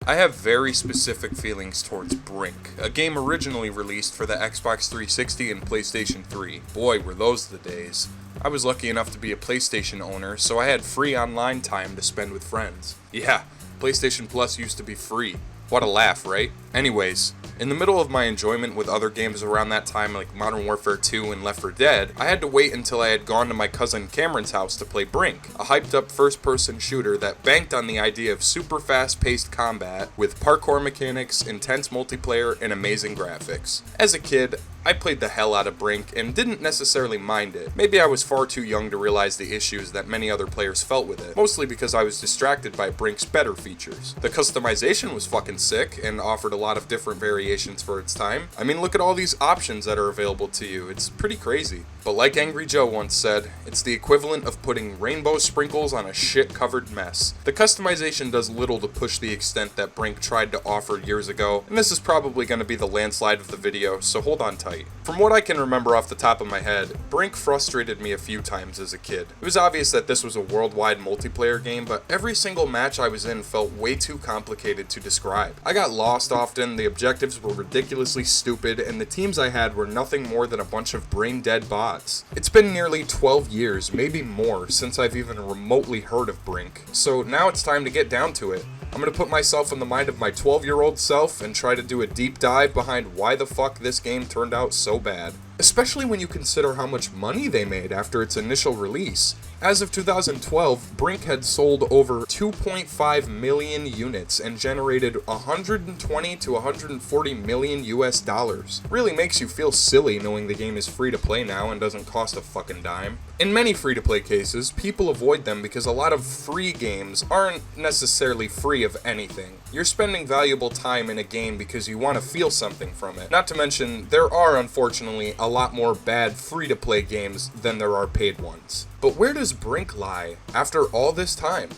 I have very specific feelings towards BRiNK, a game originally released for the Xbox 360 and PlayStation 3. Boy, were those the days. I was lucky enough to be a PlayStation owner, so I had free online time to spend with friends. Yeah, PlayStation Plus used to be free. What a laugh, right? Anyways, in the middle of my enjoyment with other games around that time like Modern Warfare 2 and Left 4 Dead, I had to wait until I had gone to my cousin Cameron's house to play BRiNK, a hyped up first-person shooter that banked on the idea of super fast-paced combat with parkour mechanics, intense multiplayer, and amazing graphics. As a kid, I played the hell out of BRiNK and didn't necessarily mind it. Maybe I was far too young to realize the issues that many other players felt with it, mostly because I was distracted by BRiNK's better features. The customization was fucking sick and offered a lot of different variations for its time. I mean, look at all these options that are available to you. It's pretty crazy. But like Angry Joe once said, it's the equivalent of putting rainbow sprinkles on a shit-covered mess. The customization does little to push the extent that BRiNK tried to offer years ago, and this is probably going to be the landslide of the video, so hold on tight. From what I can remember off the top of my head, BRiNK frustrated me a few times as a kid. It was obvious that this was a worldwide multiplayer game, but every single match I was in felt way too complicated to describe. I got lost often, the objectives were ridiculously stupid, and the teams I had were nothing more than a bunch of brain-dead bots. It's been nearly 12 years, maybe more, since I've even remotely heard of BRiNK, so now it's time to get down to it. I'm gonna put myself in the mind of my 12-year-old self and try to do a deep dive behind why the fuck this game turned out so bad. Especially when you consider how much money they made after its initial release. As of 2012, BRiNK had sold over 2.5 million units and generated 120 to 140 million US dollars. Really makes you feel silly knowing the game is free to play now and doesn't cost a fucking dime. In many free-to-play cases, people avoid them because a lot of free games aren't necessarily free of anything. You're spending valuable time in a game because you want to feel something from it. Not to mention, there are unfortunately a lot more bad free-to-play games than there are paid ones. But where does BRiNK lie after all this time?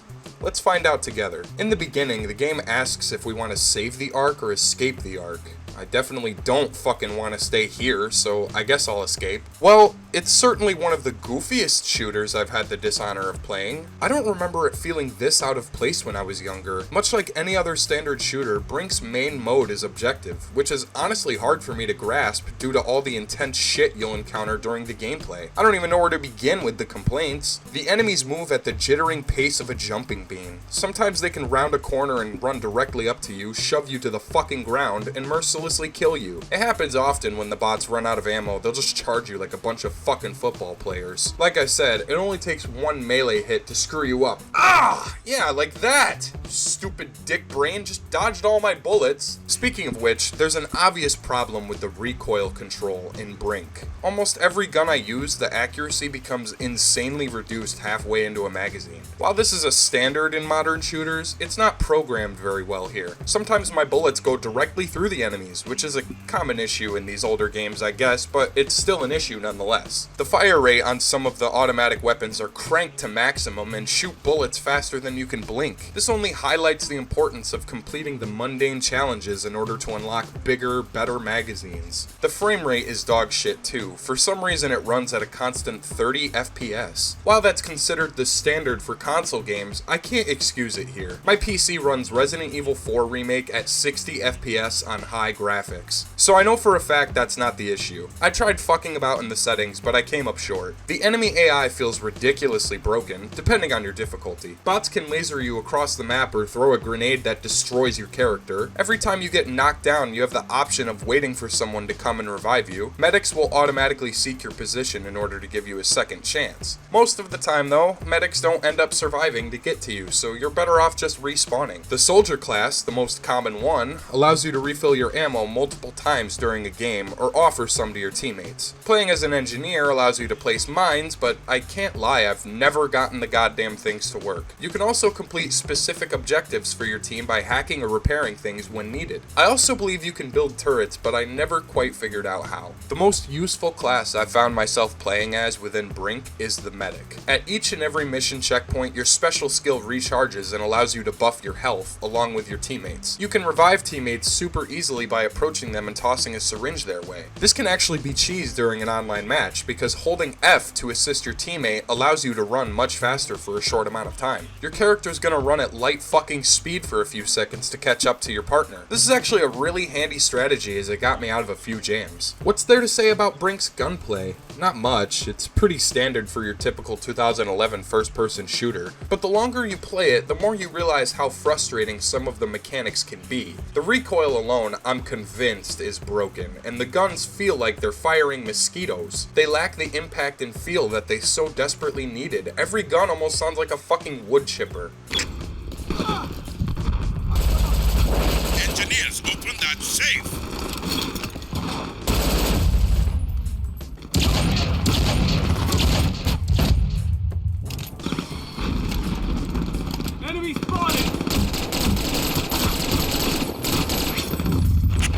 Let's find out together. In the beginning, the game asks if we want to save the Ark or escape the Ark. I definitely don't fucking want to stay here, so I guess I'll escape. Well, it's certainly one of the goofiest shooters I've had the dishonor of playing. I don't remember it feeling this out of place when I was younger. Much like any other standard shooter, BRiNK's main mode is objective, which is honestly hard for me to grasp due to all the intense shit you'll encounter during the gameplay. I don't even know where to begin with the complaints. The enemies move at the jittering pace of a jumping bean. Sometimes they can round a corner and run directly up to you, shove you to the fucking ground, and mercilessly kill you. It happens often when the bots run out of ammo, they'll just charge you like a bunch of fucking football players. Like I said, it only takes one melee hit to screw you up. Ah! Yeah, like that! Stupid dick brain just dodged all my bullets. Speaking of which, there's an obvious problem with the recoil control in BRiNK. Almost every gun I use, the accuracy becomes insanely reduced halfway into a magazine. While this is a standard in modern shooters, it's not programmed very well here. Sometimes my bullets go directly through the enemies, which is a common issue in these older games, I guess, but it's still an issue nonetheless. The fire rate on some of the automatic weapons are cranked to maximum and shoot bullets faster than you can blink. This only highlights the importance of completing the mundane challenges in order to unlock bigger, better magazines. The frame rate is dog shit too. For some reason it runs at a constant 30 FPS. While that's considered the standard for console games, I can't excuse it here. My PC runs Resident Evil 4 Remake at 60 FPS on high graphics. So I know for a fact that's not the issue. I tried fucking about in the settings, but I came up short. The enemy AI feels ridiculously broken, depending on your difficulty. Bots can laser you across the map or throw a grenade that destroys your character. Every time you get knocked down, you have the option of waiting for someone to come and revive you. Medics will automatically seek your position in order to give you a second chance. Most of the time though, medics don't end up surviving to get to you, so you're better off just respawning. The soldier class, the most common one, allows you to refill your ammo multiple times during a game or offer some to your teammates. Playing as an engineer allows you to place mines, but I can't lie, I've never gotten the goddamn things to work. You can also complete specific objectives for your team by hacking or repairing things when needed. I also believe you can build turrets, but I never quite figured out how. The most useful class I've found myself playing as within BRiNK is the medic. At each and every mission checkpoint, your special skill recharges and allows you to buff your health along with your teammates. You can revive teammates super easily by approaching them and tossing a syringe their way. This can actually be cheesed during an online match, much because holding F to assist your teammate allows you to run much faster for a short amount of time. Your character's gonna run at light fucking speed for a few seconds to catch up to your partner. This is actually a really handy strategy as it got me out of a few jams. What's there to say about BRiNK's gunplay? Not much, it's pretty standard for your typical 2011 first-person shooter, but the longer you play it, the more you realize how frustrating some of the mechanics can be. The recoil alone, I'm convinced, is broken, and the guns feel like they're firing mosquitoes. They lack the impact and feel that they so desperately needed. Every gun almost sounds like a fucking wood chipper. Engineers, open that safe! Enemy spotted!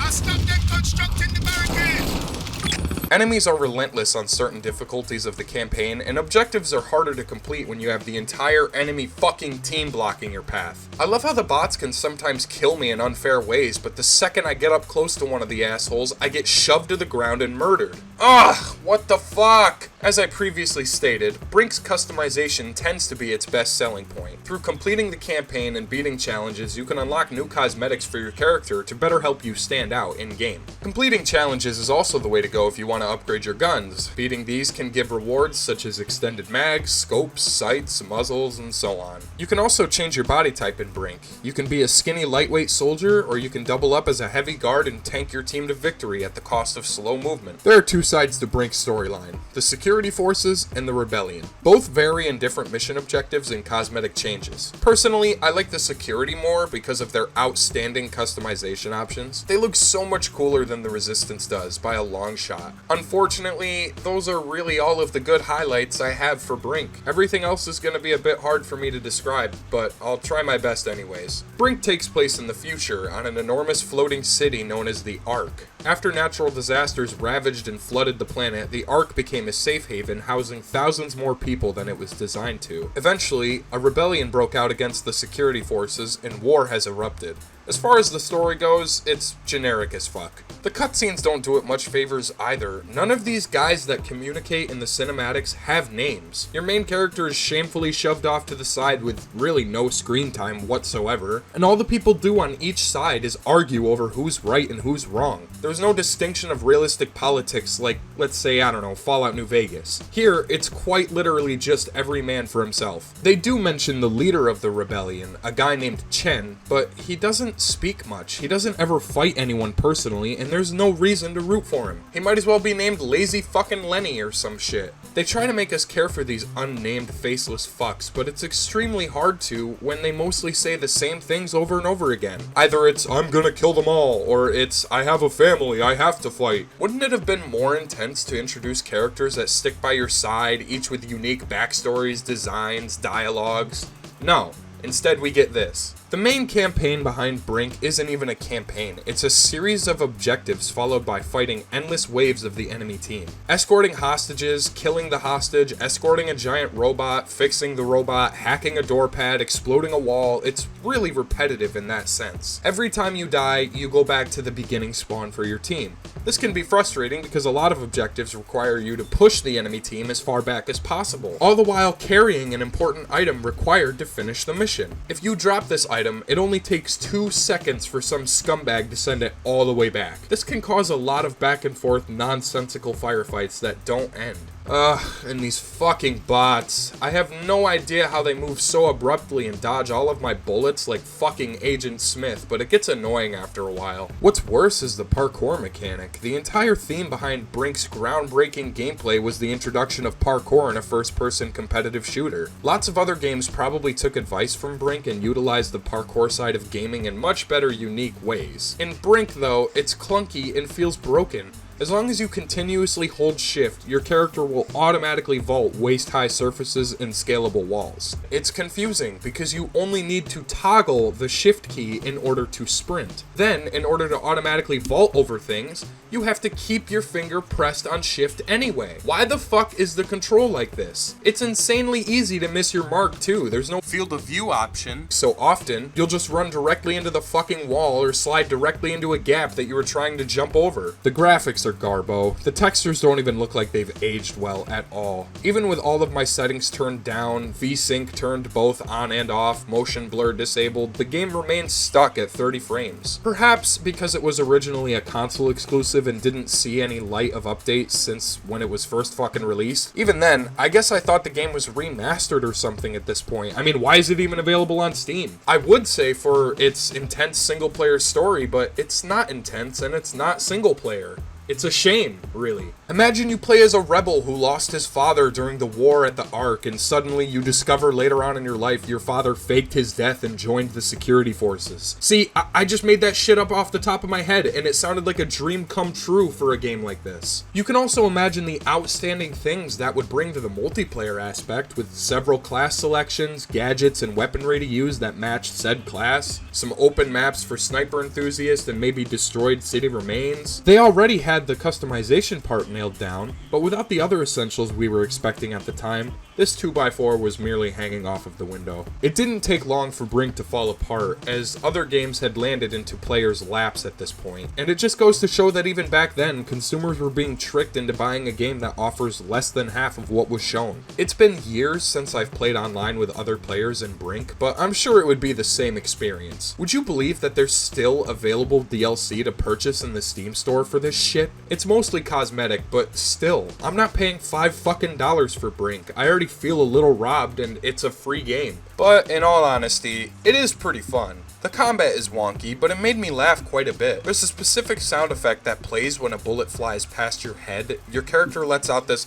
I'll stop them constructing the barricade! Enemies are relentless on certain difficulties of the campaign, and objectives are harder to complete when you have the entire enemy fucking team blocking your path. I love how the bots can sometimes kill me in unfair ways, but the second I get up close to one of the assholes, I get shoved to the ground and murdered. Ugh, what the fuck? As I previously stated, BRiNK's customization tends to be its best selling point. Through completing the campaign and beating challenges, you can unlock new cosmetics for your character to better help you stand out in-game. Completing challenges is also the way to go if you want to upgrade your guns. Beating these can give rewards such as extended mags, scopes, sights, muzzles, and so on. You can also change your body type in BRiNK. You can be a skinny lightweight soldier, or you can double up as a heavy guard and tank your team to victory at the cost of slow movement. There are two sides to BRiNK's storyline: the security forces and the rebellion. Both vary in different mission objectives and cosmetic changes. Personally, I like the security more because of their outstanding customization options. They look so much cooler than the resistance does by a long shot. Unfortunately, those are really all of the good highlights I have for BRiNK. Everything else is going to be a bit hard for me to describe, but I'll try my best anyways. BRiNK takes place in the future on an enormous floating city known as the Ark. After natural disasters ravaged and flooded the planet, the Ark became a safe haven housing thousands more people than it was designed to. Eventually, a rebellion broke out against the security forces and war has erupted. As far as the story goes, it's generic as fuck. The cutscenes don't do it much favors either. None of these guys that communicate in the cinematics have names. Your main character is shamefully shoved off to the side with really no screen time whatsoever, and all the people do on each side is argue over who's right and who's wrong. There's no distinction of realistic politics like, let's say, I don't know, Fallout New Vegas. Here, it's quite literally just every man for himself. They do mention the leader of the rebellion, a guy named Chen, but he doesn't speak much. He doesn't ever fight anyone personally, and there's no reason to root for him. He might as well be named Lazy fucking Lenny or some shit. They try to make us care for these unnamed faceless fucks, but it's extremely hard to when they mostly say the same things over and over again. Either it's, I'm gonna kill them all, or it's, I have a family, I have to fight. Wouldn't it have been more intense to introduce characters that stick by your side, each with unique backstories, designs, dialogues? No. Instead, we get this. The main campaign behind BRiNK isn't even a campaign. It's a series of objectives followed by fighting endless waves of the enemy team. Escorting hostages, killing the hostage, escorting a giant robot, fixing the robot, hacking a door pad, exploding a wall. It's really repetitive in that sense. Every time you die, you go back to the beginning spawn for your team. This can be frustrating because a lot of objectives require you to push the enemy team as far back as possible, all the while carrying an important item required to finish the mission. If you drop this item, it only takes 2 seconds for some scumbag to send it all the way back. This can cause a lot of back and forth nonsensical firefights that don't end. And these fucking bots. I have no idea how they move so abruptly and dodge all of my bullets like fucking Agent Smith, but it gets annoying after a while. What's worse is the parkour mechanic. The entire theme behind BRiNK's groundbreaking gameplay was the introduction of parkour in a first-person competitive shooter. Lots of other games probably took advice from BRiNK and utilized the parkour side of gaming in much better, unique ways. In BRiNK, though, it's clunky and feels broken. As long as you continuously hold shift, your character will automatically vault waist-high surfaces and scalable walls. It's confusing because you only need to toggle the shift key in order to sprint. Then, in order to automatically vault over things, you have to keep your finger pressed on shift anyway. Why the fuck is the control like this? It's insanely easy to miss your mark too. There's no field of view option. So often, you'll just run directly into the fucking wall or slide directly into a gap that you were trying to jump over. The graphics are are garbo. The textures don't even look like they've aged well at all. Even with all of my settings turned down, VSync turned both on and off, motion blur disabled, the game remains stuck at 30 frames. Perhaps because it was originally a console exclusive and didn't see any light of updates since when it was first fucking released. Even then, I guess I thought the game was remastered or something at this point. I mean, why is it even available on Steam? I would say for its intense single-player story, but it's not intense and it's not single-player. It's a shame, really. Imagine you play as a rebel who lost his father during the war at the Ark, and suddenly you discover later on in your life your father faked his death and joined the security forces. See, I just made that shit up off the top of my head, and it sounded like a dream come true for a game like this. You can also imagine the outstanding things that would bring to the multiplayer aspect, with several class selections, gadgets, and weaponry to use that match said class, some open maps for sniper enthusiasts, and maybe destroyed city remains. They already had the customization part nailed down, but without the other essentials we were expecting at the time, this 2x4 was merely hanging off of the window. It didn't take long for BRiNK to fall apart, as other games had landed into players' laps at this point, and it just goes to show that even back then, consumers were being tricked into buying a game that offers less than half of what was shown. It's been years since I've played online with other players in BRiNK, but I'm sure it would be the same experience. Would you believe that there's still available DLC to purchase in the Steam store for this shit? It's mostly cosmetic, but still, I'm not paying $5 fucking for BRiNK. I already feel a little robbed, and it's a free game. But in all honesty, it is pretty fun. The combat is wonky, but it made me laugh quite a bit. There's a specific sound effect that plays when a bullet flies past your head. Your character lets out this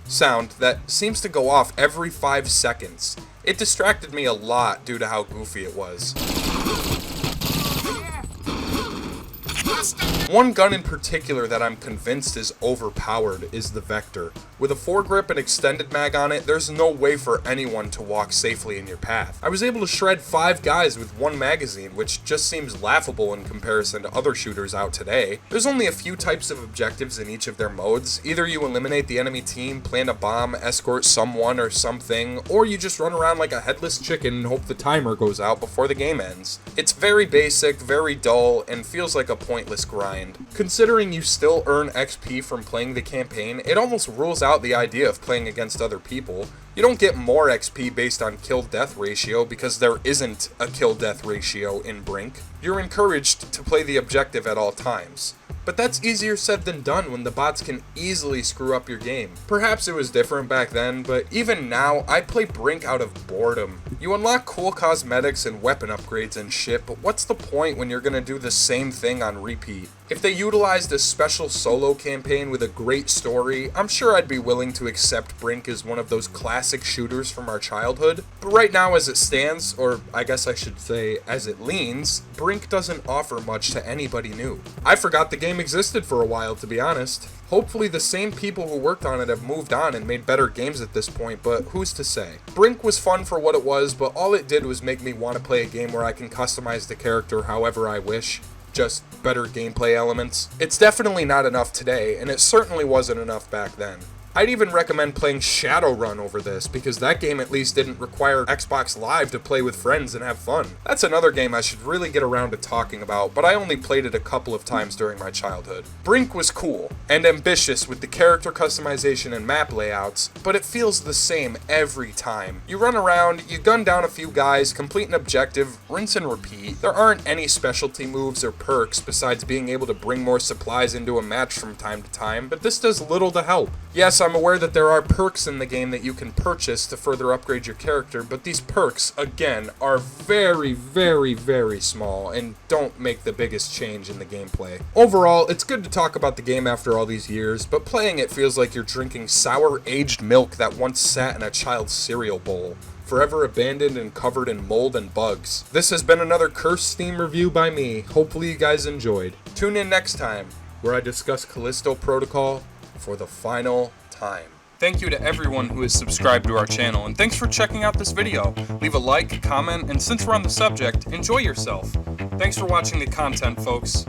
sound that seems to go off every 5 seconds. It distracted me a lot due to how goofy it was. One gun in particular that I'm convinced is overpowered is the Vector. With a foregrip and extended mag on it, there's no way for anyone to walk safely in your path. I was able to shred 5 guys with 1 magazine, which just seems laughable in comparison to other shooters out today. There's only a few types of objectives in each of their modes. Either you eliminate the enemy team, plant a bomb, escort someone or something, or you just run around like a headless chicken and hope the timer goes out before the game ends. It's very basic, very dull, and feels like a pointless grind. Considering you still earn XP from playing the campaign, it almost rules out the idea of playing against other people. You don't get more XP based on kill-death ratio because there isn't a kill-death ratio in BRiNK. You're encouraged to play the objective at all times. But that's easier said than done when the bots can easily screw up your game. Perhaps it was different back then, but even now, I play BRiNK out of boredom. You unlock cool cosmetics and weapon upgrades and shit, but what's the point when you're gonna do the same thing on repeat? If they utilized a special solo campaign with a great story, I'm sure I'd be willing to accept BRiNK as one of those classic shooters from our childhood. But right now as it stands, or I guess I should say as it leans, BRiNK doesn't offer much to anybody new. I forgot the game existed for a while, to be honest. Hopefully the same people who worked on it have moved on and made better games at this point, but who's to say? BRiNK was fun for what it was, but all it did was make me want to play a game where I can customize the character however I wish. Just better gameplay elements. It's definitely not enough today, and it certainly wasn't enough back then. I'd even recommend playing Shadowrun over this, because that game at least didn't require Xbox Live to play with friends and have fun. That's another game I should really get around to talking about, but I only played it a couple of times during my childhood. BRiNK was cool, and ambitious with the character customization and map layouts, but it feels the same every time. You run around, you gun down a few guys, complete an objective, rinse and repeat. There aren't any specialty moves or perks besides being able to bring more supplies into a match from time to time, but this does little to help. Yes, I'm aware that there are perks in the game that you can purchase to further upgrade your character, but these perks, again, are very, very, very small and don't make the biggest change in the gameplay. Overall, it's good to talk about the game after all these years, but playing it feels like you're drinking sour aged milk that once sat in a child's cereal bowl, forever abandoned and covered in mold and bugs. This has been another Cursed Steam review by me. Hopefully you guys enjoyed. Tune in next time, where I discuss Callisto Protocol for the final time. Thank you to everyone who has subscribed to our channel, and thanks for checking out this video. Leave a like, comment, and since we're on the subject, enjoy yourself. Thanks for watching the content, folks.